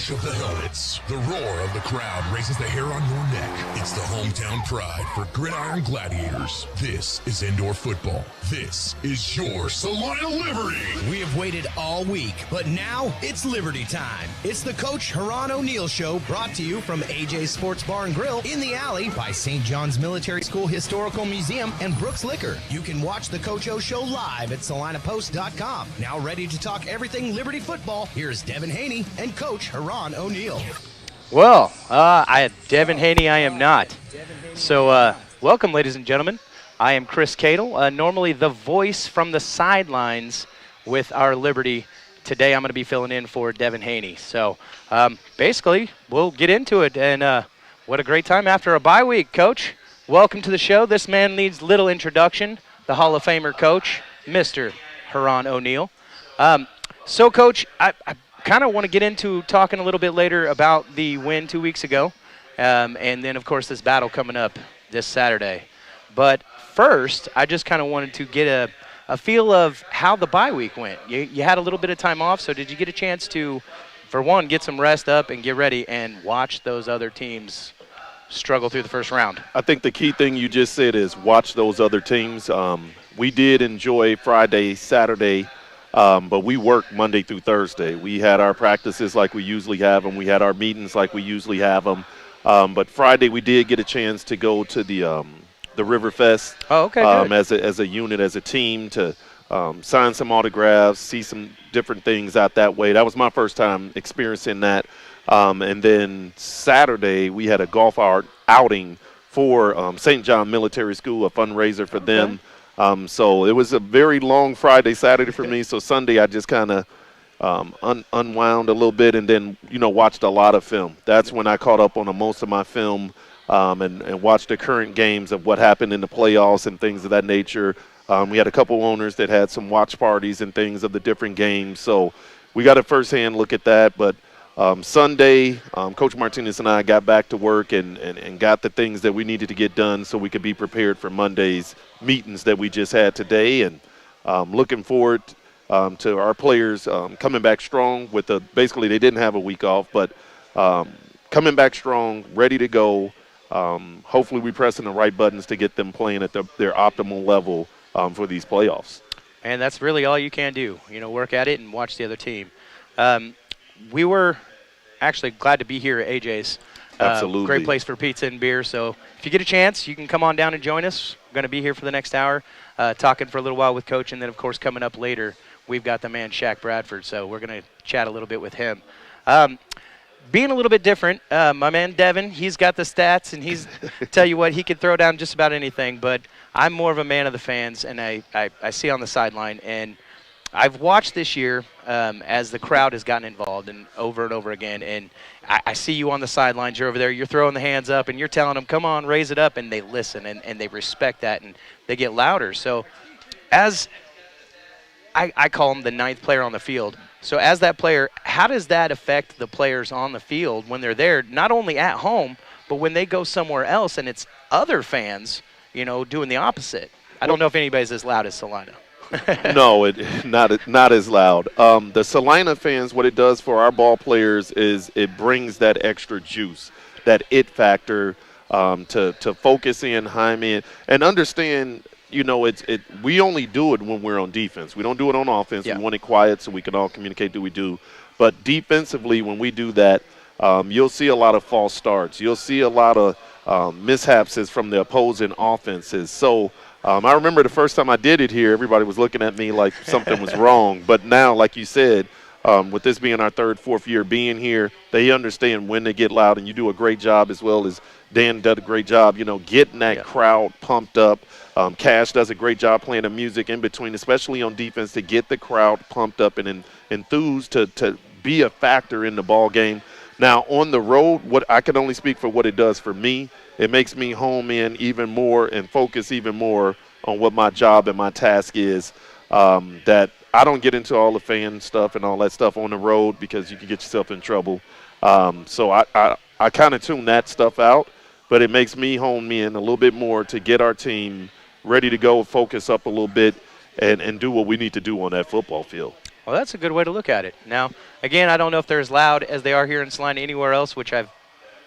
crash of the helmets, the roar of the crowd raises the hair on your neck. It's the hometown pride for Gridiron Gladiators. This is indoor football. This is your Salina Liberty. We have waited all week, but now it's Liberty time. It's the Coach Heron O'Neal Show, brought to you from AJ's Sports Bar and Grill in the Alley by St. John's Military School Historical Museum and Brooks Liquor. You can watch the Coach O Show live at salinapost.com. Now ready to talk everything Liberty football, here's Devin, Hanney, and Coach Heron O'Neal. Well, I am Devin Hanney. I am not. So, welcome, ladies and gentlemen. I am Chris Cadle, normally the voice from the sidelines with our Liberty. Today, I'm going to be filling in for Devin Hanney. So, basically, we'll get into it. And what a great time after a bye week, Coach. Welcome to the show. This man needs little introduction. The Hall of Famer coach, Mr. Heron O'Neal. So, Coach, I kind of want to get into talking a little bit later about the win 2 weeks ago, and then, of course, this battle coming up this Saturday. But first, I just kind of wanted to get a feel of how the bye week went. You had a little bit of time off, so did you get a chance to, for one, get some rest up and get ready and watch those other teams struggle through the first round? I think the key thing you just said is watch those other teams. We did enjoy Friday, Saturday, but we worked Monday through Thursday. We had our practices like we usually have them. We had our meetings like we usually have them. But Friday we did get a chance to go to the Riverfest. Oh, okay, as a unit, as a team, to sign some autographs, see some different things out that way. That was my first time experiencing that. And then Saturday we had a golf outing for St. John Military School, a fundraiser for them. So it was a very long Friday, Saturday for me. So Sunday I just kind of unwound a little bit and then, watched a lot of film. That's when I caught up on most of my film and watched the current games of what happened in the playoffs and things of that nature. We had a couple owners that had some watch parties and things of the different games. So we got a firsthand look at that. But Sunday, Coach Martinez and I got back to work and got the things that we needed to get done so we could be prepared for Monday's meetings that we just had today. And looking forward to our players coming back strong with basically they didn't have a week off, but coming back strong, ready to go. Hopefully we pressing the right buttons to get them playing at their optimal level for these playoffs. And that's really all you can do, work at it and watch the other team. We were actually glad to be here at AJ's. Absolutely. Great place for pizza and beer. So if you get a chance, you can come on down and join us. We're going to be here for the next hour, talking for a little while with Coach. And then, of course, coming up later, we've got the man Shaq Bradford. So we're going to chat a little bit with him. Being a little bit different, my man Devin, he's got the stats, and he's tell you what, he can throw down just about anything. But I'm more of a man of the fans, and I see on the sideline. And I've watched this year as the crowd has gotten involved and over again. And I see you on the sidelines. You're over there. You're throwing the hands up, and you're telling them, come on, raise it up. And they listen, and they respect that, and they get louder. So as I call him the ninth player on the field. So as that player, how does that affect the players on the field when they're there, not only at home, but when they go somewhere else and it's other fans, doing the opposite? I don't know if anybody's as loud as Salina. No, not as loud. The Salina fans, what it does for our ball players is it brings that extra juice, that it factor to focus in, Jaime, and understand. We only do it when we're on defense. We don't do it on offense. Yeah. We want it quiet so we can all communicate that we do. But defensively, when we do that, you'll see a lot of false starts. You'll see a lot of mishaps from the opposing offenses. So I remember the first time I did it here, everybody was looking at me like something was wrong. But now, like you said, with this being our third, fourth year being here, they understand when they get loud, and you do a great job as well as Dan did a great job, getting that crowd pumped up. Cash does a great job playing the music in between, especially on defense, to get the crowd pumped up and enthused to be a factor in the ball game. Now, on the road, what I can only speak for what it does for me. It makes me home in even more and focus even more on what my job and my task is, that I don't get into all the fan stuff and all that stuff on the road because you can get yourself in trouble. So I kind of tune that stuff out, but it makes me hone in a little bit more to get our team ready to go, focus up a little bit, and do what we need to do on that football field. Well, that's a good way to look at it. Now, again, I don't know if they're as loud as they are here in Salina anywhere else, which I've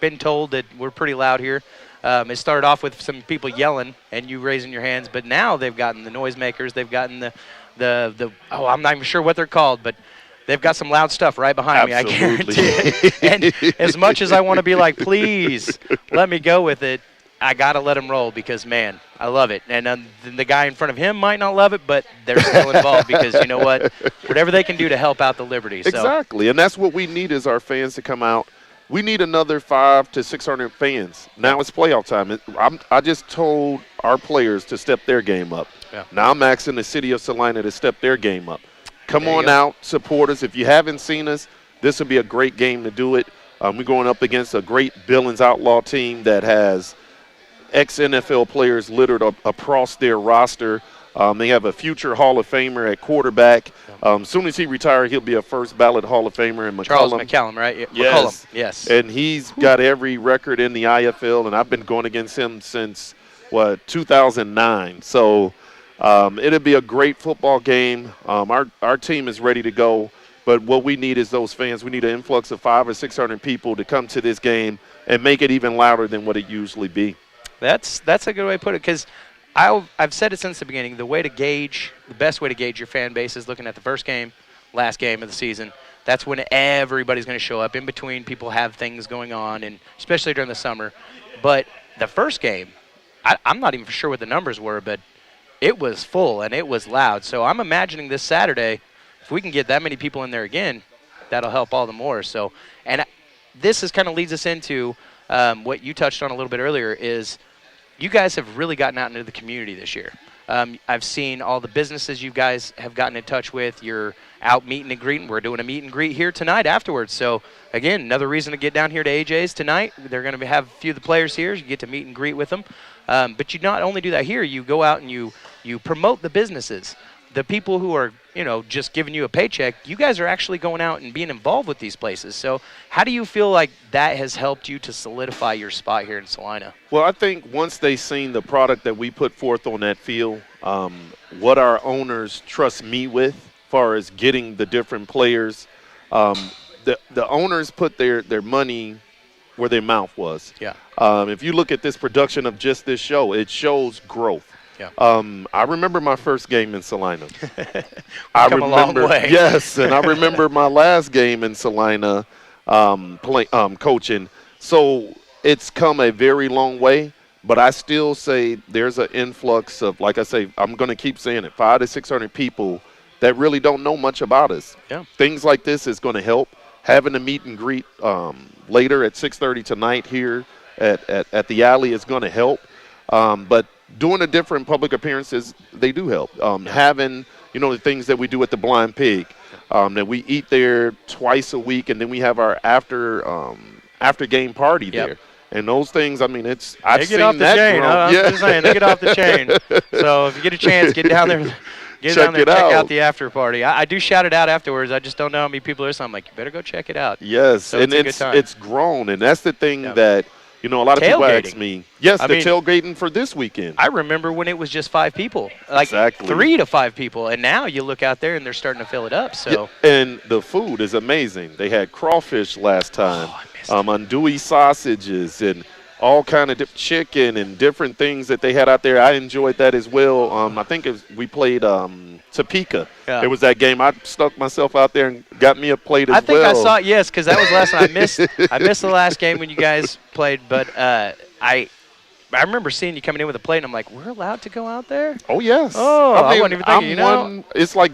been told that we're pretty loud here. It started off with some people yelling and you raising your hands, but now they've gotten the noisemakers. They've gotten I'm not even sure what they're called, but they've got some loud stuff right behind Absolutely. me, I guarantee it. And as much as I want to be like, please let me go with it, I got to let them roll because, man, I love it. And the guy in front of him might not love it, but they're still involved because, you know what, whatever they can do to help out the Liberty. So. Exactly, and that's what we need is our fans to come out. We need another 500 to 600 fans. Now it's playoff time. I just told our players to step their game up. Yeah. Now I'm asking the city of Salina to step their game up. Come There you on go. out, support us. If you haven't seen us, this will be a great game to do it. We're going up against a great Billings Outlaw team that has ex-NFL players littered across their roster. They have a future Hall of Famer at quarterback. As soon as he retires, he'll be a first ballot Hall of Famer. And Charles McCallum, right? Yeah, Yes. McCollum, yes. And he's got every record in the IFL, and I've been going against him since, 2009. So it'll be a great football game. Our team is ready to go, but what we need is those fans. We need an influx of 500 or 600 people to come to this game and make it even louder than what it usually be. That's a good way to put it because I've said it since the beginning. The best way to gauge your fan base is looking at the first game, last game of the season. That's when everybody's going to show up. In between, people have things going on, and especially during the summer. But the first game, I'm not even sure what the numbers were, but it was full and it was loud. So I'm imagining this Saturday, if we can get that many people in there again, that'll help all the more. So, and this is kind of leads us into what you touched on a little bit earlier is you guys have really gotten out into the community this year. I've seen all the businesses you guys have gotten in touch with. You're out meeting and greeting. We're doing a meet and greet here tonight afterwards. So, again, another reason to get down here to AJ's tonight. They're going to have a few of the players here. You get to meet and greet with them. But you not only do that here, you go out and you promote the businesses. The people who are, just giving you a paycheck, you guys are actually going out and being involved with these places. So how do you feel like that has helped you to solidify your spot here in Salina? Well, I think once they've seen the product that we put forth on that field, what our owners trust me with as far as getting the different players, the owners put their money where their mouth was. Yeah. If you look at this production of just this show, it shows growth. Yeah. I remember my first game in Salina. Come a long way. Yes, and I remember my last game in Salina coaching. So it's come a very long way, but I still say there's an influx of, like I say, I'm going to keep saying it, 500 to 600 people that really don't know much about us. Yeah. Things like this is going to help. Having a meet and greet later at 6:30 tonight here at the Alley is going to help. But doing the different public appearances, they do help. Having, the things that we do at the Blind Pig, that we eat there twice a week, and then we have our after game party there. And those things, I've seen off the that chain. grow. I'm just saying, they get off the chain. So if you get a chance, get down there. Check out the after party. I do shout it out afterwards. I just don't know how many people there. So I'm like, you better go check it out. Yes, so and it's grown, and that's the thing that a lot of people ask me. Yes, the tailgating for this weekend. I remember when it was just 5 people, like 3 to 5 people, and now you look out there and they're starting to fill it up. So and the food is amazing. They had crawfish last time, andouille sausages, and all kind of chicken and different things that they had out there. I enjoyed that as well. I think we played Topeka. Yeah. It was that game. I stuck myself out there and got me a plate as well. I think I saw it, yes, because that was last night. I missed the last game when you guys played, but I remember seeing you coming in with a plate, and I'm like, we're allowed to go out there? Oh, yes. Oh, I wasn't even thinking, it's like,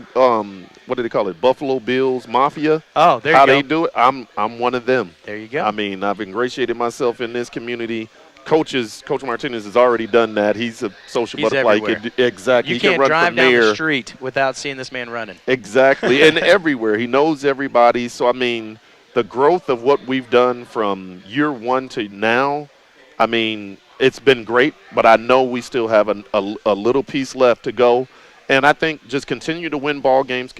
what do they call it, Buffalo Bills Mafia? Oh, there you go. How they do it, I'm one of them. There you go. I've ingratiated myself in this community. Coach Martinez has already done that. He's a social butterfly. Exactly. You can't drive down the street without seeing this man running. Exactly. And everywhere. He knows everybody. So, the growth of what we've done from year one to now, it's been great, but I know we still have a little piece left to go. And I think just continue to win ball games,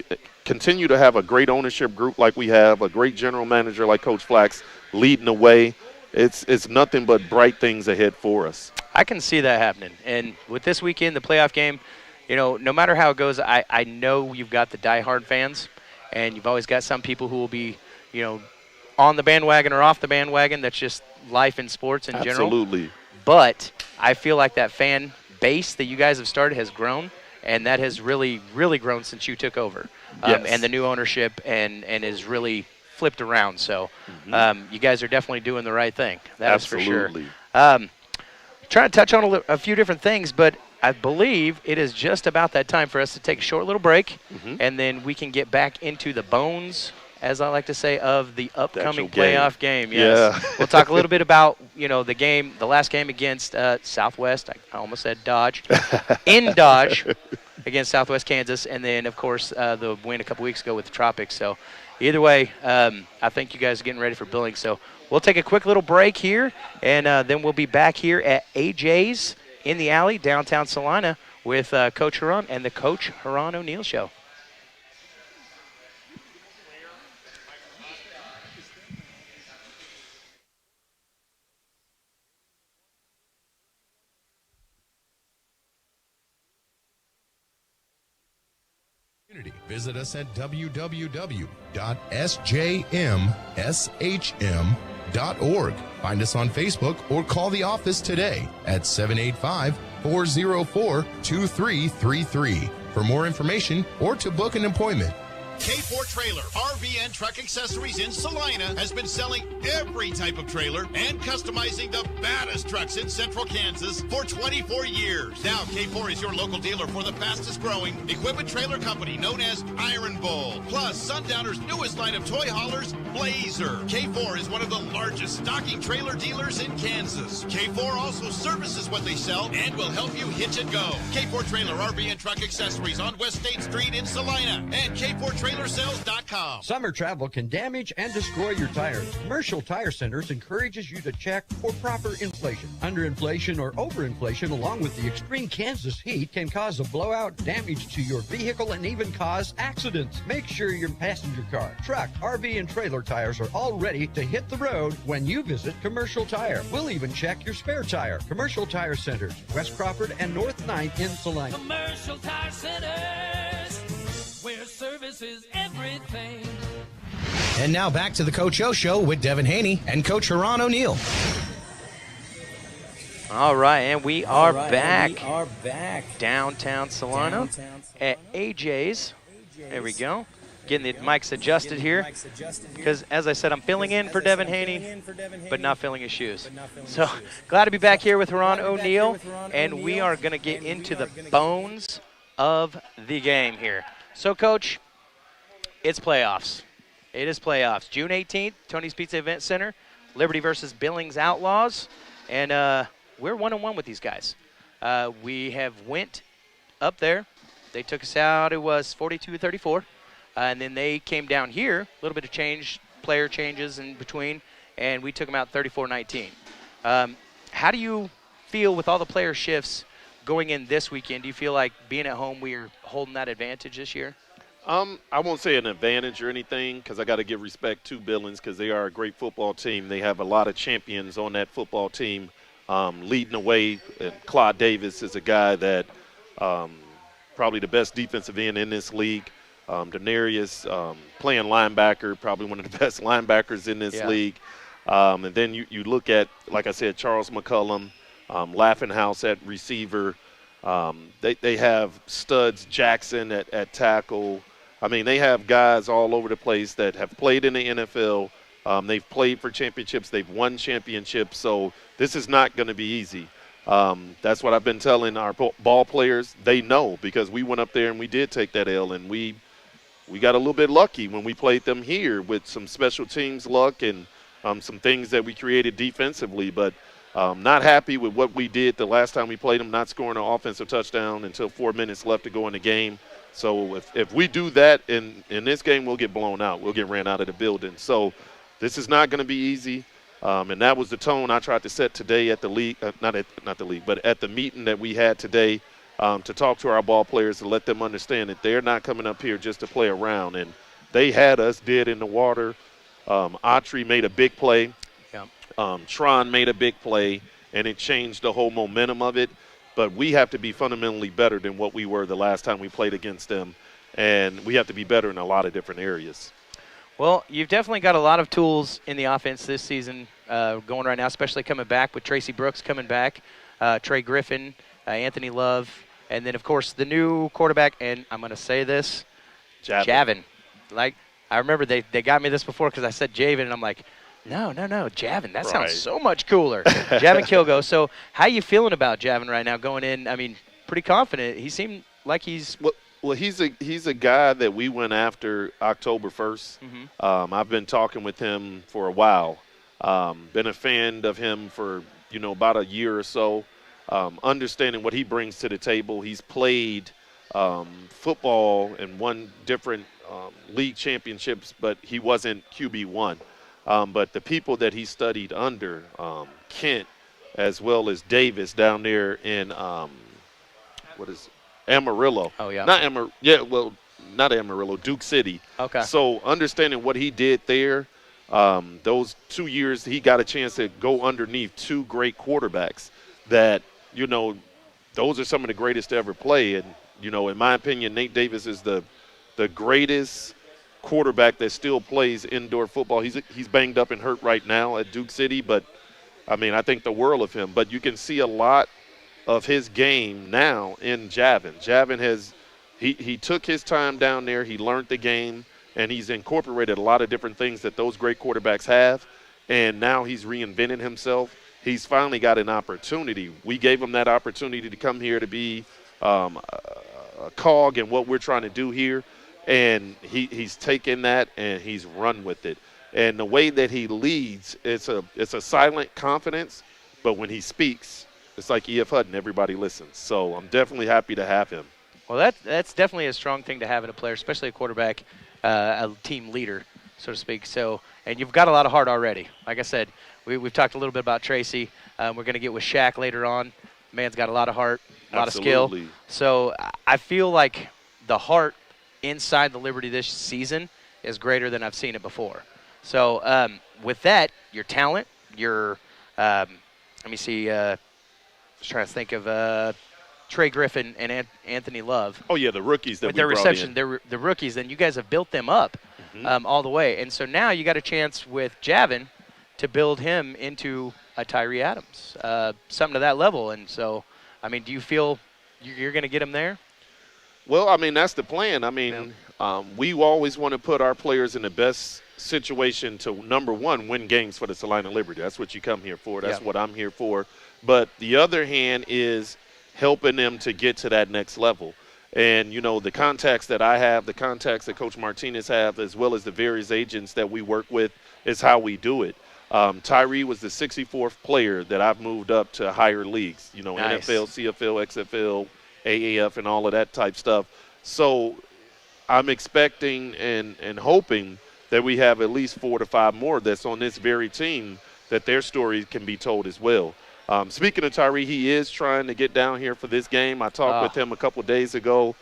continue to have a great ownership group like we have, a great general manager like Coach Flax leading the way. It's nothing but bright things ahead for us. I can see that happening. And with this weekend, the playoff game, no matter how it goes, I know you've got the diehard fans. and you've always got some people who will be, on the bandwagon or off the bandwagon. That's just life in sports in general. Absolutely. But I feel like that fan base that you guys have started has grown, and that has really, really grown since you took over. Yes. And the new ownership and is really flipped around. So you guys are definitely doing the right thing. That is for sure. Trying to touch on a few different things, but I believe it is just about that time for us to take a short little break, and then we can get back into the bones, as I like to say, of the upcoming playoff game. Yes. Yeah. We'll talk a little bit about, the last game against Southwest. I almost said Dodge. In Dodge against Southwest Kansas, and then, of course, the win a couple weeks ago with the Tropics. So either way, I think you guys are getting ready for Billings. So we'll take a quick little break here, and then we'll be back here at AJ's in the Alley, downtown Salina, with Coach Heron and the Coach Heron O'Neal Show. Visit us at www.sjmshm.org. Find us on Facebook or call the office today at 785-404-2333 for more information or to book an appointment. K4 Trailer, RV and truck accessories in Salina has been selling every type of trailer and customizing the baddest trucks in central Kansas for 24 years. Now, K4 is your local dealer for the fastest growing equipment trailer company known as Iron Bull. Plus, Sundowner's newest line of toy haulers, Blazer. K4 is one of the largest stocking trailer dealers in Kansas. K4 also services what they sell and will help you hitch and go. K4 Trailer, RV and truck accessories on West State Street in Salina and K4 TrailerSales.com. Summer travel can damage and destroy your tires. Commercial Tire Centers encourages you to check for proper inflation. Underinflation or overinflation, along with the extreme Kansas heat, can cause a blowout, damage to your vehicle, and even cause accidents. Make sure your passenger car, truck, RV, and trailer tires are all ready to hit the road when you visit Commercial Tire. We'll even check your spare tire. Commercial Tire Centers, West Crawford and North 9th in Salina. Commercial Tire Centers, where service is everything. And now back to the Coach O Show with Devin Hanney and Coach Heron O'Neal. All right, and we are back downtown Salina at AJ's. There we go. Getting the mics adjusted here because, as I said, I'm filling in for Devin Hanney, but not filling his shoes. So glad to be back here with Heron O'Neal, and we are going to get into the bones of the game here. So, Coach, it's playoffs. It is playoffs. June 18th, Tony's Pizza Event Center, Liberty versus Billings Outlaws, and we're 1-1 with these guys. We have went up there. They took us out. It was 42-34. And then they came down here, a little bit of player changes in between, and we took them out 34-19. How do you feel with all the player shifts going in this weekend? Do you feel like being at home, we are holding that advantage this year? I won't say an advantage or anything because I got to give respect to Billings because they are a great football team. They have a lot of champions on that football team leading the way. Claude Davis is a guy that probably the best defensive end in this league. Denarius playing linebacker, probably one of the best linebackers in this league. And then you look at, like I said, Charles McCullum, Laughing House at receiver. They have studs, Jackson at tackle. I mean, they have guys all over the place that have played in the NFL. They've played for championships. They've won championships. So this is not going to be easy. That's what I've been telling our ball players. They know because we went up there and we did take that L, and we got a little bit lucky when we played them here with some special teams luck and some things that we created defensively. But not happy with what we did the last time we played them, not scoring an offensive touchdown until 4 minutes left to go in the game. So if we do that in this game, we'll get blown out. We'll get ran out of the building. So this is not going to be easy. And that was the tone I tried to set today at the league, not the league, but at the meeting that we had today to talk to our ball players to let them understand that they're not coming up here just to play around. And they had us dead in the water. Autry made a big play. Yeah. Tron made a big play, and it changed the whole momentum of it. But we have to be fundamentally better than what we were the last time we played against them. and we have to be better in a lot of different areas. Well, you've definitely got a lot of tools in the offense this season going right now, especially coming back with Tracy Brooks coming back, Trey Griffin, Anthony Love, and then, of course, the new quarterback, and I'm going to say this, Javin. Like, I remember they got me this before because I said Javin, and I'm like, no, Javin. That sounds so much cooler. Javin Kilgo. So how you feeling about Javin right now going in? I mean, pretty confident. He seemed like he's Well, he's a guy that we went after October 1st. I've been talking with him for a while. Been a fan of him for, about a year or so. Understanding what he brings to the table. He's played football and won different league championships, but he wasn't QB1. But the people that he studied under, Kent, as well as Davis down there in Amarillo. Oh, yeah. Not Amarillo, Duke City. Okay. So understanding what he did there, those 2 years he got a chance to go underneath two great quarterbacks that, those are some of the greatest to ever play. And, in my opinion, Nate Davis is the greatest quarterback that still plays indoor football. He's banged up and hurt right now at Duke City, but, I think the world of him. But you can see a lot of his game now in Javin. Javin he took his time down there, he learned the game, and he's incorporated a lot of different things that those great quarterbacks have, and now he's reinvented himself. He's finally got an opportunity. We gave him that opportunity to come here to be a cog in what we're trying to do here, and he's taken that and he's run with it. And the way that he leads, it's a silent confidence, but when he speaks, it's like E.F. Hutton, everybody listens. So I'm definitely happy to have him. Well, that's definitely a strong thing to have in a player, especially a quarterback, a team leader, so to speak. So, and you've got a lot of heart already. Like I said, we've talked a little bit about Tracy. We're going to get with Shaq later on. Man's got a lot of heart, a lot of skill. So I feel like the heart inside the Liberty this season is greater than I've seen it before. So with that, your talent, your let me see. I was trying to think of Trey Griffin and Anthony Love. Oh, yeah, the rookies that with we their brought reception, in. they're the rookies, and you guys have built them up all the way. And so now you got a chance with Javin to build him into a Tyree Adams, something to that level. And so, do you feel you're going to get him there? Well, that's the plan. We always want to put our players in the best situation to, number one, win games for the Salina Liberty. That's what you come here for. That's what I'm here for. But the other hand is helping them to get to that next level. And, the contacts that I have, the contacts that Coach Martinez have, as well as the various agents that we work with, is how we do it. Tyree was the 64th player that I've moved up to higher leagues, Nice. NFL, CFL, XFL, AAF, and all of that type stuff. So I'm expecting and hoping that we have at least 4 to 5 more that's on this very team that their story can be told as well. Speaking of Tyree, he is trying to get down here for this game. I talked with him a couple of days ago.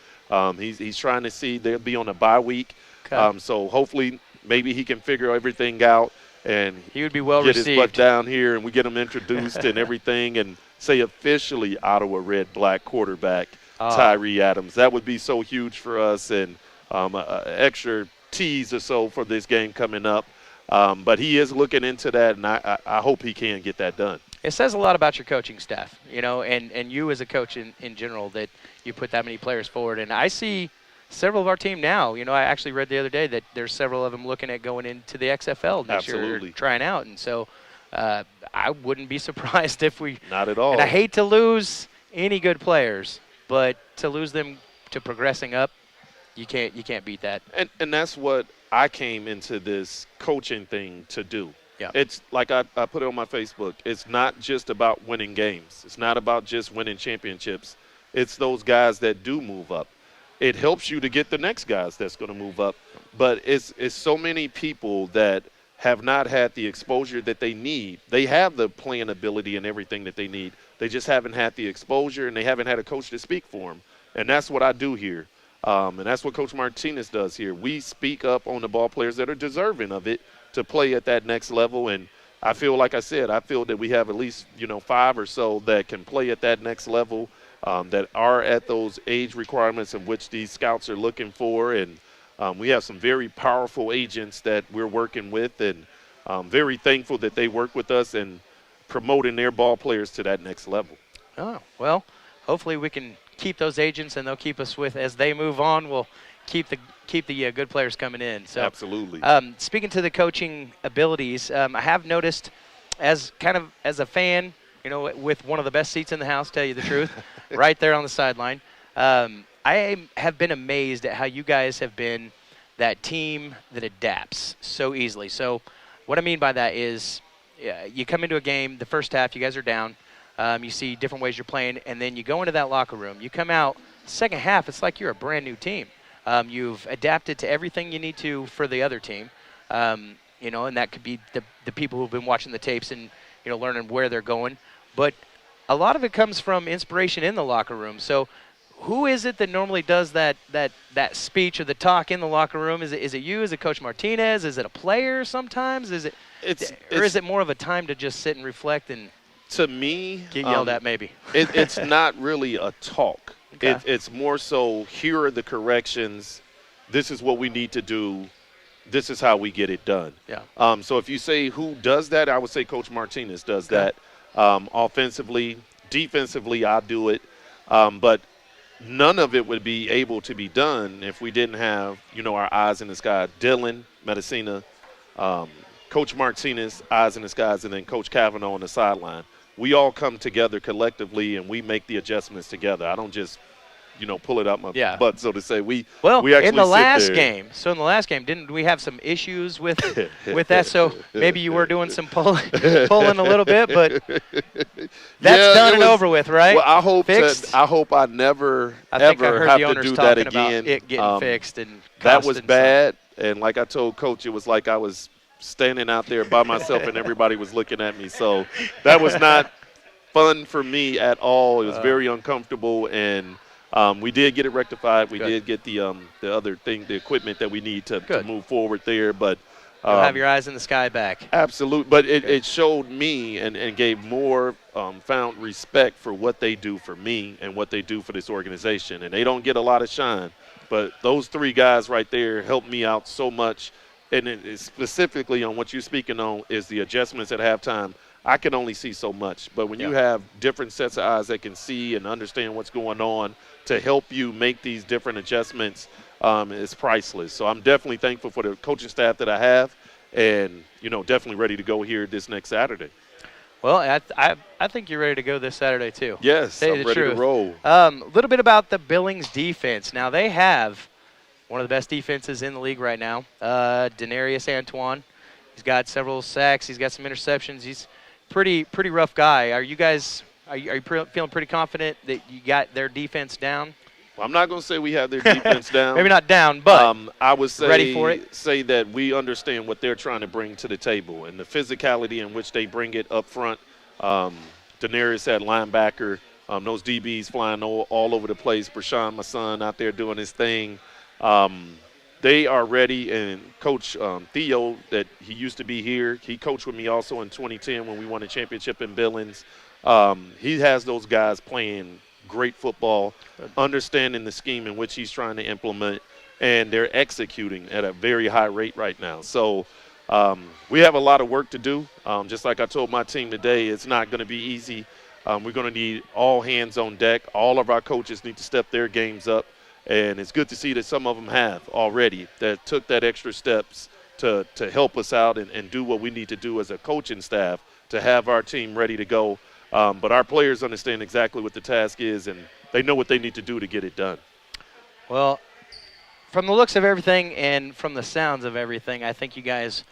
He's trying to see they'll be on a bye week. Okay. So hopefully maybe he can figure everything out and he would be well get received. his butt down here and we get him introduced and everything and say officially Ottawa Red-Black quarterback Tyree Adams. That would be so huge for us and extra tease or so for this game coming up. But he is looking into that, and I hope he can get that done. It says a lot about your coaching staff, and you as a coach in general that you put that many players forward. And I see several of our team now. I actually read the other day that there's several of them looking at going into the XFL next year, trying out. And so I wouldn't be surprised if we – Not at all. And I hate to lose any good players, but to lose them to progressing up, you can't beat that. And that's what I came into this coaching thing to do. Yeah. It's like I put it on my Facebook. It's not just about winning games. It's not about just winning championships. It's those guys that do move up. It helps you to get the next guys that's going to move up. But it's so many people that have not had the exposure that they need. They have the playing ability and everything that they need. They just haven't had the exposure, and they haven't had a coach to speak for them. And that's what I do here. And that's what Coach Martinez does here. We speak up on the ball players that are deserving of it to play at that next level. And I feel, like I said, that we have at least, 5 or so that can play at that next level. that are at those age requirements in which these scouts are looking for. And we have some very powerful agents that we're working with, and very thankful that they work with us and promoting their ball players to that next level. Oh, well, hopefully we can keep those agents, and they'll keep us with, as they move on, we'll keep the good players coming in. So absolutely. Speaking to the coaching abilities, I have noticed as a fan, with one of the best seats in the house, tell you the truth, right there on the sideline, I have been amazed at how you guys have been that team that adapts so easily. So what I mean by that is you come into a game, the first half, you guys are down. You see different ways you're playing, and then you go into that locker room. You come out, second half, it's like you're a brand new team. You've adapted to everything you need to for the other team, and that could be the people who've been watching the tapes and learning where they're going. But a lot of it comes from inspiration in the locker room. So who is it that normally does that speech or the talk in the locker room? Is it you? Is it Coach Martinez? Is it a player sometimes? Is it more of a time to just sit and reflect and to me get yelled at maybe? It's not really a talk. Okay. It's more so, here are the corrections. This is what we need to do. This is how we get it done. Yeah. So if you say who does that, I would say Coach Martinez does that. Offensively, defensively, I do it. But none of it would be able to be done if we didn't have, our eyes in the sky. Dylan, Medicina, Coach Martinez, eyes in the skies, and then Coach Cavanaugh on the sideline. We all come together collectively, and we make the adjustments together. I don't just, pull it out my butt, so to say. We actually in the last there. game. So in the last game, didn't we have some issues with that? So maybe you were doing some pulling a little bit, but that's done and over with, right? Well, I hope I I never think I ever heard have the to owners do talking that again. about it getting fixed and that was bad. And like I told Coach, it was like I was standing out there by myself and everybody was looking at me. So that was not fun for me at all. It was very uncomfortable, and we did get it rectified. We did get the other thing, the equipment that we need to move forward there. But you'll have your eyes in the sky back. Absolutely. But it showed me and gave more found respect for what they do for me and what they do for this organization. And they don't get a lot of shine. But those three guys right there helped me out so much. And it specifically on what you're speaking on is the adjustments at halftime. I can only see so much. But when you have different sets of eyes that can see and understand what's going on to help you make these different adjustments, it's priceless. So I'm definitely thankful for the coaching staff that I have, and, definitely ready to go here this next Saturday. Well, I think you're ready to go this Saturday too. Yes, I'm ready to roll. A little bit about the Billings defense. Now, they have one of the best defenses in the league right now. Denarius Antoine. He's got several sacks. He's got some interceptions. He's pretty rough guy. Are you guys feeling pretty confident that you got their defense down? Well, I'm not going to say we have their defense down. Maybe not down, but I would say, ready for it. Say that we understand what they're trying to bring to the table and the physicality in which they bring it up front. Denarius at linebacker, those DBs flying all over the place. Brashawn, my son, out there doing his thing. They are ready, and Coach Theo, that he used to be here, he coached with me also in 2010 when we won a championship in Billings. He has those guys playing great football, understanding the scheme in which he's trying to implement, and they're executing at a very high rate right now. So we have a lot of work to do. Just like I told my team today, it's not going to be easy. We're going to need all hands on deck. All of our coaches need to step their games up. And it's good to see that some of them have already, that took that extra steps to help us out and do what we need to do as a coaching staff to have our team ready to go. But our players understand exactly what the task is, and they know what they need to do to get it done. Well, from the looks of everything and from the sounds of everything, I think you guys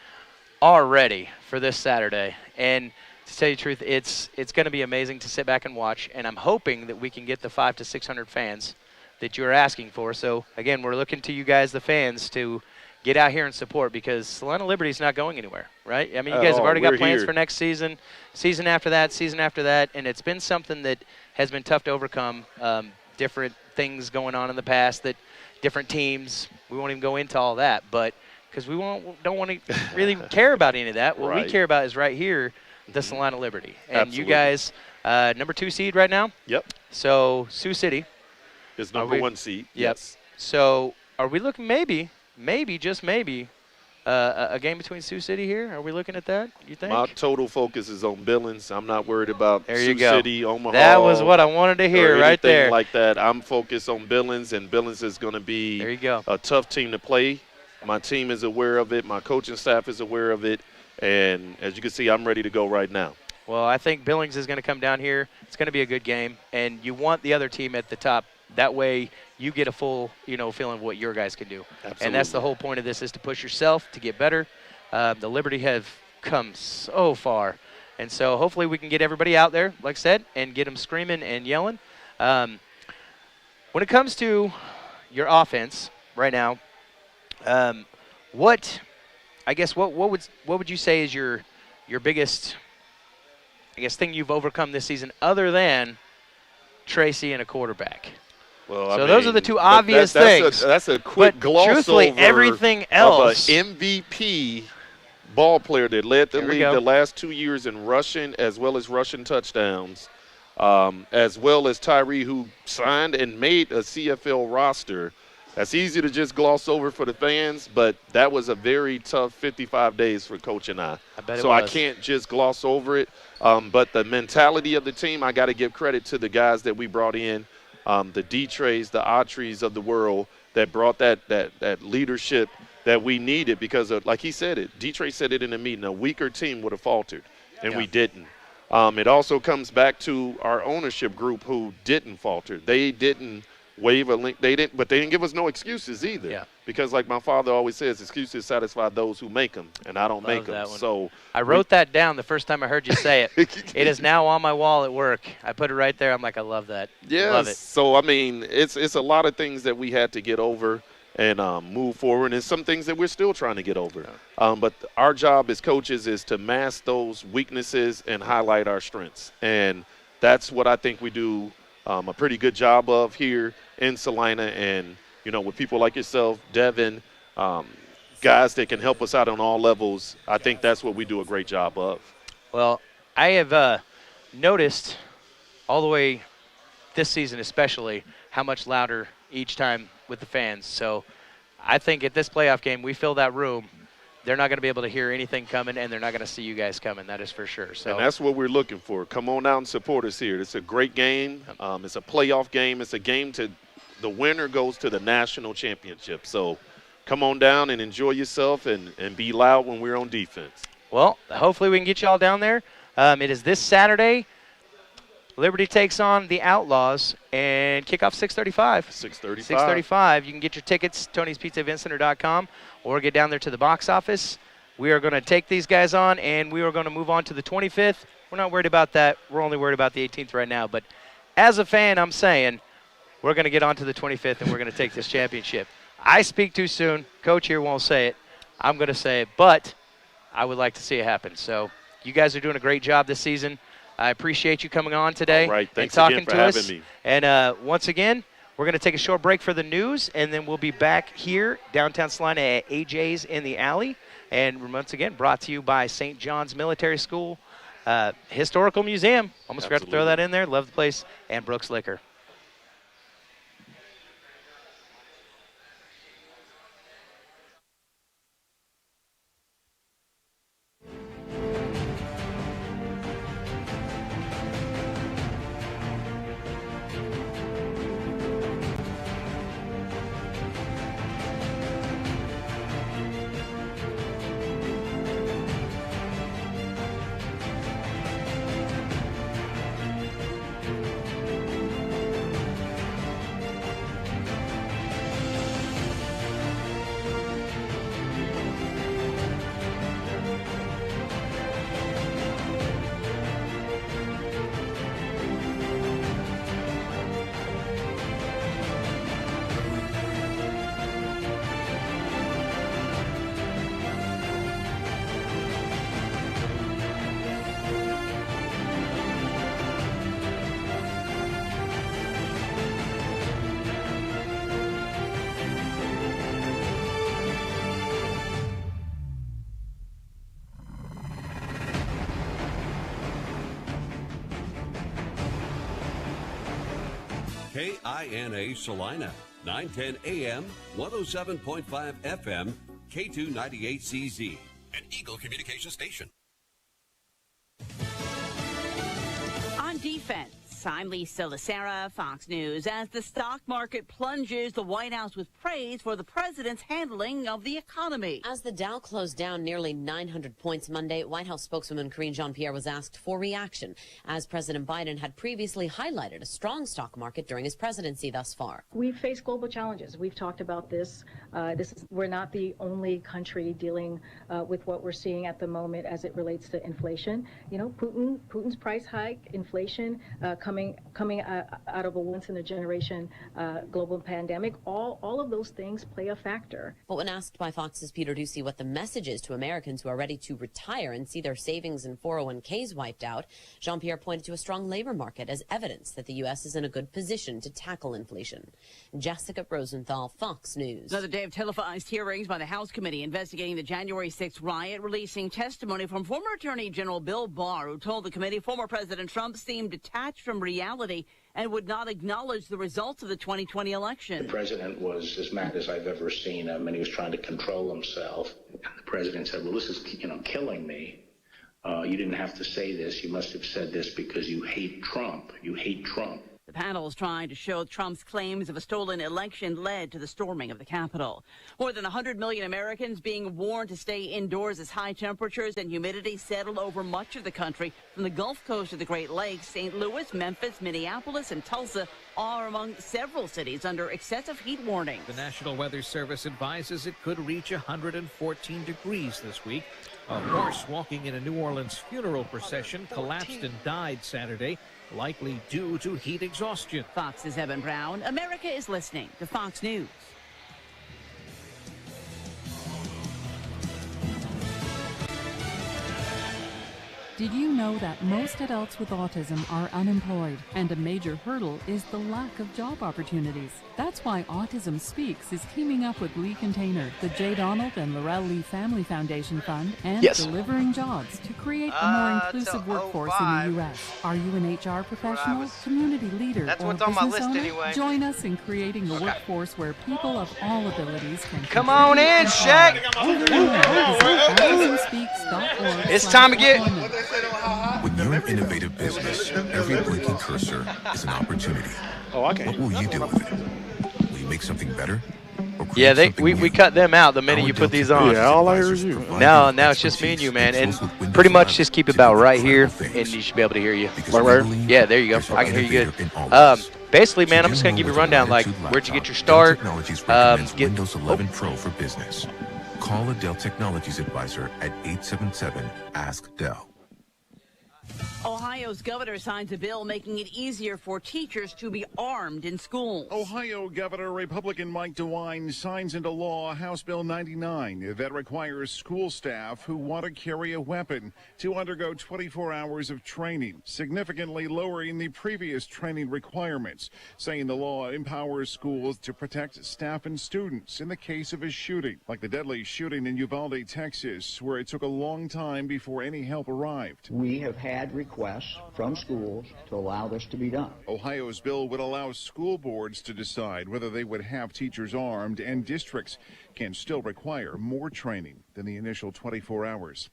are ready for this Saturday. And to tell you the truth, it's going to be amazing to sit back and watch, and I'm hoping that we can get the 500 to 600 fans that you're asking for. So, again, we're looking to you guys, the fans, to get out here and support, because Salina Liberty's not going anywhere, right? I mean, you guys have already got plans for next season, season after that, and it's been something that has been tough to overcome. Different things going on in the past, that different teams, we won't even go into all that, but because we don't want to really care about any of that. What we care about is right here, the Salina Liberty. And you guys, number 2 seed right now? Yep. So Sioux City. Is number 1 seed. Yep. Yes. So are we looking maybe, just maybe, a game between Sioux City here? Are we looking at that, you think? My total focus is on Billings. I'm not worried about Sioux City, Omaha. That was what I wanted to hear right there. Like that. I'm focused on Billings, and Billings is going to be a tough team to play. My team is aware of it. My coaching staff is aware of it. And as you can see, I'm ready to go right now. Well, I think Billings is going to come down here. It's going to be a good game, and you want the other team at the top. That way you get a full, feeling of what your guys can do. Absolutely. And that's the whole point of this, is to push yourself to get better. The Liberty have come so far. And so hopefully we can get everybody out there, like I said, and get them screaming and yelling. When it comes to your offense right now, what would you say is your biggest, thing you've overcome this season other than Tracy and a quarterback? Well, so those are the two obvious things. That's a quick gloss truthfully, over everything else. Of an MVP ball player that led the league the last 2 years in rushing as well as rushing touchdowns, as well as Tyree, who signed and made a CFL roster. That's easy to just gloss over for the fans, but that was a very tough 55 days for Coach and I. I can't just gloss over it. But the mentality of the team, I got to give credit to the guys that we brought in, the D-Trays, the Autries of the world that brought that leadership that we needed because, like he said it, D-Tray said it in a meeting, a weaker team would have faltered, and we didn't. It also comes back to our ownership group who didn't falter. They didn't wave a link. But they didn't give us no excuses either. Yeah. Because like my father always says, excuses satisfy those who make them, and I don't make them. So I wrote that down the first time I heard you say it. It is now on my wall at work. I put it right there. I'm like, I love that. Yes. Love it. So I mean, it's a lot of things that we had to get over and move forward, and some things that we're still trying to get over. But our job as coaches is to mask those weaknesses and highlight our strengths, and that's what I think we do a pretty good job of here in Salina. And, with people like yourself, Devin, guys that can help us out on all levels, I think that's what we do a great job of. Well, I have noticed all the way this season especially how much louder each time with the fans. So I think at this playoff game, we fill that room. They're not going to be able to hear anything coming, and they're not going to see you guys coming. That is for sure. So, and that's what we're looking for. Come on out and support us here. It's a great game. It's a playoff game. It's a game the winner goes to the national championship. So come on down and enjoy yourself and be loud when we're on defense. Well, hopefully we can get you all down there. It is this Saturday. Liberty takes on the Outlaws, and kickoff 6:35. 6:35. You can get your tickets, Tony'sPizzaEventCenter.com, or get down there to the box office. We are going to take these guys on, and we are going to move on to the 25th. We're not worried about that. We're only worried about the 18th right now. But as a fan, I'm saying we're going to get on to the 25th, and we're going to take this championship. I speak too soon. Coach here won't say it. I'm going to say it, but I would like to see it happen. So you guys are doing a great job this season. I appreciate you coming on today and talking to us. Me. And once again, we're going to take a short break for the news, and then we'll be back here downtown Salina at AJ's in the Alley. And once again, brought to you by St. John's Military School Historical Museum. Almost forgot to throw that in there. Love the place. And Brooks Liquor. KINA Salina, 910 AM, 107.5 FM, K298CZ, an Eagle Communication Station. On defense, I'm Lisa Lacera, Fox News. As the stock market plunges, the White House with praise for the president's handling of the economy. As the Dow closed down nearly 900 points Monday, White House spokeswoman Karine Jean-Pierre was asked for reaction, as President Biden had previously highlighted a strong stock market during his presidency thus far. We've faced global challenges. We've talked about this. We're not the only country dealing with what we're seeing at the moment as it relates to inflation. You know, Putin's price hike, inflation, coming out of a once-in-a-generation global pandemic, all of those things play a factor. But when asked by Fox's Peter Ducey what the message is to Americans who are ready to retire and see their savings and 401ks wiped out, Jean-Pierre pointed to a strong labor market as evidence that the U.S. is in a good position to tackle inflation. Jessica Rosenthal, Fox News. Another day of televised hearings by the House Committee investigating the January 6th riot, releasing testimony from former Attorney General Bill Barr, who told the committee former President Trump seemed detached from reality and would not acknowledge the results of the 2020 election. The president was as mad as I've ever seen him, and he was trying to control himself. And the president said, well, this is, killing me. You didn't have to say this. You must have said this because you hate Trump. You hate Trump. The panel is trying to show Trump's claims of a stolen election led to the storming of the Capitol. More than 100 million Americans being warned to stay indoors as high temperatures and humidity settle over much of the country, from the Gulf Coast to the Great Lakes. St. Louis, Memphis, Minneapolis, and Tulsa are among several cities under excessive heat warnings. The National Weather Service advises it could reach 114 degrees this week. A horse walking in a New Orleans funeral procession collapsed and died Saturday, likely due to heat exhaustion. Fox's Devin Brown. America is listening to Fox News. Did you know that most adults with autism are unemployed, and a major hurdle is the lack of job opportunities? That's why Autism Speaks is teaming up with Lee Container, the J. Donald and Laurel Lee Family Foundation Fund, and Delivering Jobs to create a more inclusive workforce in the U.S. Are you an HR professional, community leader, or business owner? Anyway. Join us in creating a workforce where people of all abilities can come on in, Shaq. It's time to get. When you're an innovative business, every blinking cursor is an opportunity. What will you do with it? Will you make something better? Yeah, we cut them out the minute you put these on. Yeah, all I hear is you. Now it's just me and you, man. And pretty much just keep it about right here, and you should be able to hear you. Yeah, there you go. I can hear you good. Basically, man, I'm just going to give you a rundown, like, where'd you get your start? Windows 11 Pro for business. Call a Dell Technologies advisor at 877-ASK-DELL. Ohio's governor signs a bill making it easier for teachers to be armed in schools. Ohio Governor Republican Mike DeWine signs into law House Bill 99 that requires school staff who want to carry a weapon to undergo 24 hours of training, significantly lowering the previous training requirements, saying the law empowers schools to protect staff and students in the case of a shooting, like the deadly shooting in Uvalde, Texas, where it took a long time before any help arrived. We have had requests from schools to allow this to be done. Ohio's bill would allow school boards to decide whether they would have teachers armed, and districts can still require more training than the initial 24 hours.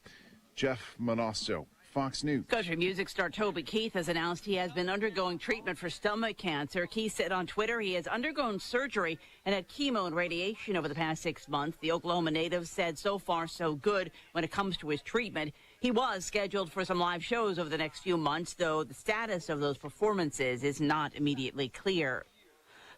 Jeff Manasso, Fox News. Country music star Toby Keith has announced he has been undergoing treatment for stomach cancer. Keith said on Twitter he has undergone surgery and had chemo and radiation over the past 6 months. The Oklahoma native said so far so good when it comes to his treatment. He was scheduled for some live shows over the next few months, though the status of those performances is not immediately clear.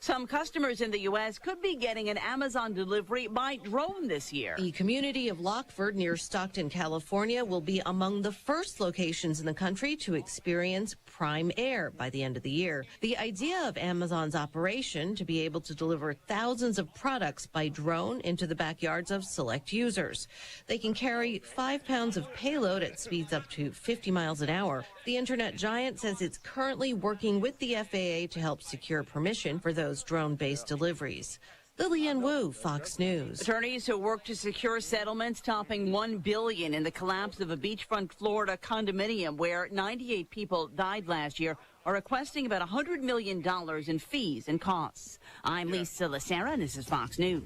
Some customers in the U.S. could be getting an Amazon delivery by drone this year. The community of Lockford near Stockton, California, will be among the first locations in the country to experience Prime Air by the end of the year. The idea of Amazon's operation to be able to deliver thousands of products by drone into the backyards of select users. They can carry 5 pounds of payload at speeds up to 50 miles an hour. The internet giant says it's currently working with the FAA to help secure permission for those drone-based deliveries. Lillian Wu, Fox News. Attorneys who work to secure settlements topping $1 billion in the collapse of a beachfront Florida condominium where 98 people died last year are requesting about $100 million in fees and costs. I'm Lisa Lacera, and this is Fox News.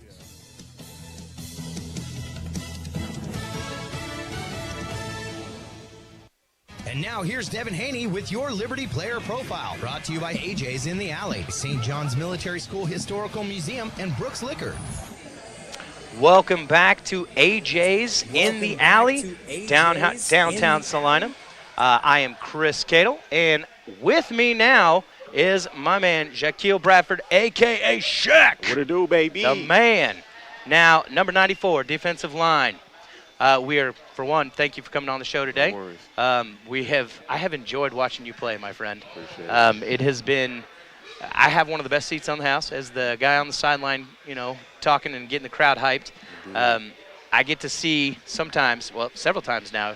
And now here's Devin Hanney with your Liberty Player Profile, brought to you by AJ's in the Alley, St. John's Military School Historical Museum, and Brooks Liquor. Welcome back to AJ's in the Alley, downtown Salina. I am Chris Cadle, and with me now is my man, Shaquille Bradford, a.k.a. Shaq. What it do, baby? The man. Now, number 94, defensive line. We are, for one, thank you for coming on the show today. No worries. I have enjoyed watching you play, my friend. Appreciate it. It has been, I have one of the best seats on the house as the guy on the sideline, talking and getting the crowd hyped. I get to see sometimes, well, several times now,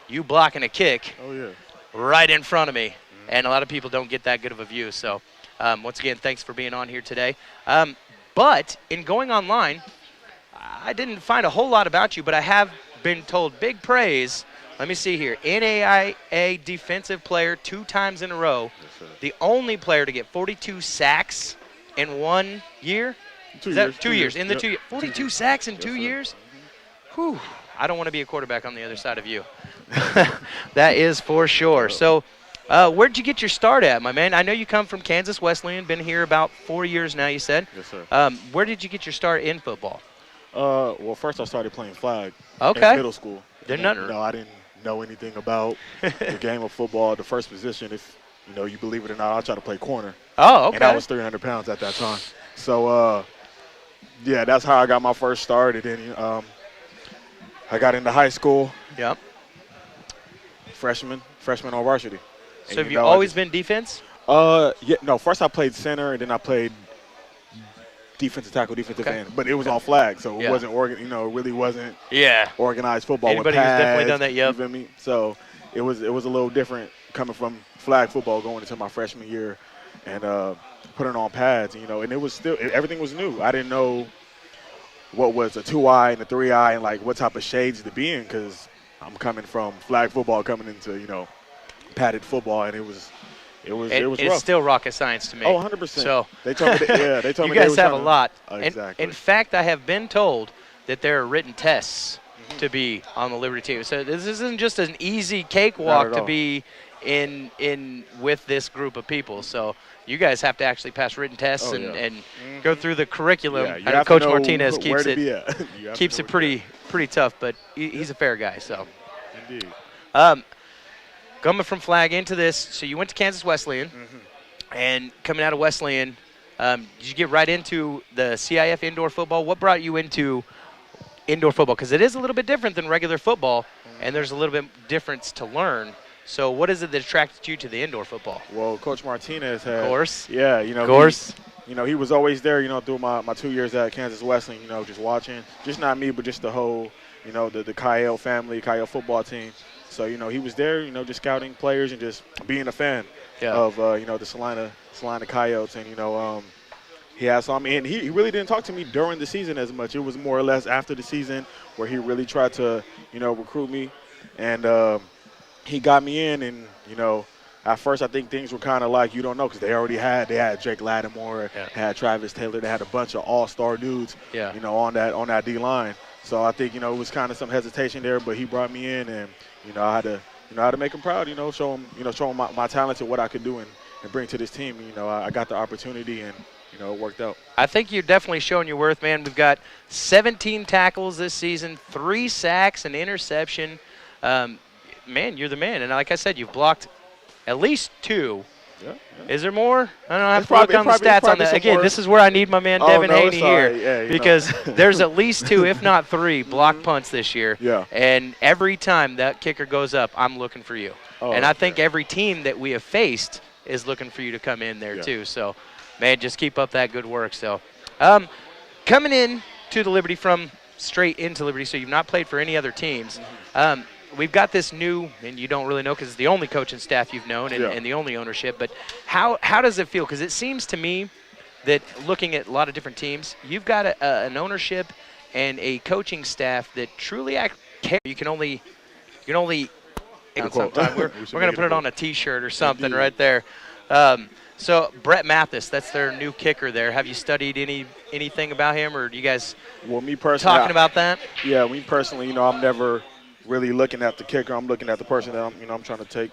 you blocking a kick right in front of me. And a lot of people don't get that good of a view. So, once again, thanks for being on here today. But in going online, I didn't find a whole lot about you, but I have been told big praise. Let me see here. NAIA defensive player 2 times in a row. Yes, the only player to get 42 sacks in 1 year. 2 years. 2 years. In the 2 years. 42 sacks in yes, 2 sir. years? Whew. I don't want to be a quarterback on the other side of you. That is for sure. So, where'd you get your start at, my man? I know you come from Kansas Wesleyan, been here about 4 years now, you said. Yes, sir. Where did you get your start in football? Well, first I started playing flag in middle school. I didn't know anything about the game of football. The first position, if you believe it or not, I tried to play corner. Oh, okay. And I was 300 pounds at that time. So, yeah, that's how I got my first start. And then I got into high school. Yep. Freshman on varsity. So have you always been defense? Yeah, no. First I played center, and then I played defensive tackle, defensive end. But it was on flag, so it wasn't it really wasn't organized football. Anybody with pads, who's definitely done that, you feel me? So it was a little different coming from flag football going into my freshman year and putting on pads, and it was still everything was new. I didn't know what was a 2-eye and a 3-eye and like what type of shades to be in because I'm coming from flag football coming into padded football, and it was rough. It's still rocket science to me. Oh, 100%. So they told me they told you me guys have a lot. Exactly. In fact, I have been told that there are written tests to be on the Liberty team. So this isn't just an easy cakewalk to be in with this group of people. So you guys have to actually pass written tests and go through the curriculum. Yeah, I know Coach Martinez keeps it pretty tough, but he's a fair guy. So indeed. Coming from flag into this, so you went to Kansas Wesleyan, and coming out of Wesleyan, did you get right into the CIF indoor football? What brought you into indoor football? Because it is a little bit different than regular football, and there's a little bit difference to learn. So what is it that attracted you to the indoor football? Well, Coach Martinez had. Of course. Yeah, Of course. He was always there, through my 2 years at Kansas Wesleyan, just watching. Just not me, but just the whole, the Kyle family, Kyle football team. So, he was there, just scouting players and just being a fan of, the Salina Coyotes. And, he asked on me, and he really didn't talk to me during the season as much. It was more or less after the season where he really tried to, recruit me. And he got me in, and, at first I think things were kind of like, you don't know, because they had Jake Lattimore, had Travis Taylor. They had a bunch of all-star dudes, on that D-line. So I think, it was kind of some hesitation there, but he brought me in, and, I had to make him proud, show him my talents and what I could do and bring to this team. I got the opportunity, and, it worked out. I think you're definitely showing your worth, man. We've got 17 tackles this season, 3 sacks, an interception. Man, you're the man. And like I said, you've blocked at least 2. Yeah. Is there more? I don't have to look on the stats on that. Again, this is where I need my man Devin Hanney here because there's at least 2, if not 3, block punts this year. Yeah. And every time that kicker goes up, I'm looking for you. And I think every team that we have faced is looking for you to come in there too. So, man, just keep up that good work. So, coming in to the Liberty from straight into Liberty, so you've not played for any other teams. We've got this new, and you don't really know because it's the only coaching staff you've known and the only ownership, but how does it feel? Because it seems to me that looking at a lot of different teams, you've got an ownership and a coaching staff that truly care. You can only sometime. We're going to put it on a T-shirt or something right there. So Brett Mathis, that's their new kicker there. Have you studied anything about him, or do you guys me personally, talking about that? Yeah, me personally, I'm never really looking at the kicker. I'm looking at the person that I'm trying to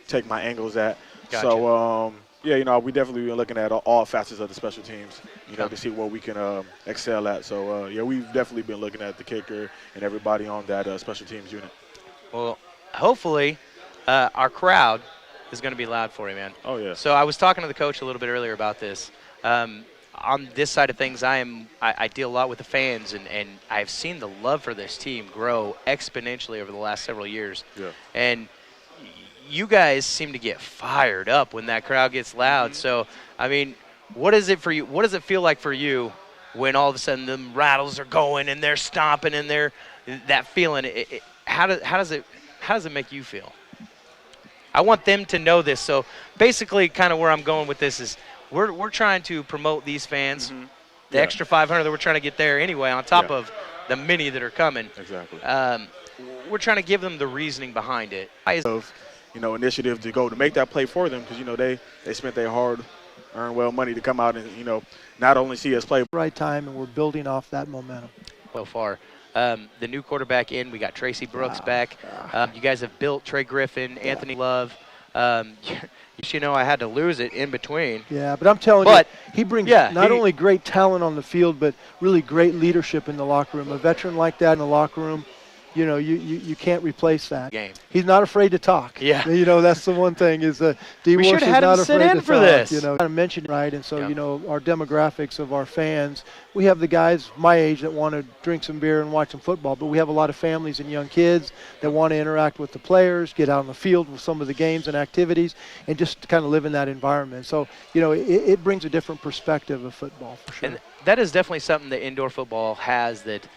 take my angles at. Gotcha. So we definitely been looking at all facets of the special teams, to see what we can excel at. So we've definitely been looking at the kicker and everybody on that special teams unit. Well, hopefully our crowd is going to be loud for you, man. Oh, yeah. So I was talking to the coach a little bit earlier about this. On this side of things, I deal a lot with the fans, and I've seen the love for this team grow exponentially over the last several years. Yeah. And you guys seem to get fired up when that crowd gets loud. Mm-hmm. So, I mean, what is it for you? What does it feel like for you when all of a sudden the rattles are going and they're stomping and that feeling? How does it make you feel? I want them to know this. So basically, kind of where I'm going with this is we're trying to promote these fans, the extra 500 that we're trying to get there anyway, on top of the many that are coming. Exactly. We're trying to give them the reasoning behind it. Initiative to make that play for them, because they spent their hard-earned money to come out and not only see us play. Right time, and we're building off that momentum. So far. The new quarterback in, we got Tracy Brooks back. You guys have built Trey Griffin, Anthony Love. I had to lose it in between. Yeah, but I'm telling you, he brings not only great talent on the field, but really great leadership in the locker room. A veteran like that in the locker room, you can't replace that. Game. He's not afraid to talk. Yeah. That's the one thing is D. We Walsh should is have had not him sit afraid in to for talk. this. Kind of mentioned right, and so our demographics of our fans. We have the guys my age that want to drink some beer and watch some football, but we have a lot of families and young kids that want to interact with the players, get out on the field with some of the games and activities, and just kind of live in that environment. So it brings a different perspective of football for sure. And that is definitely something that indoor football has that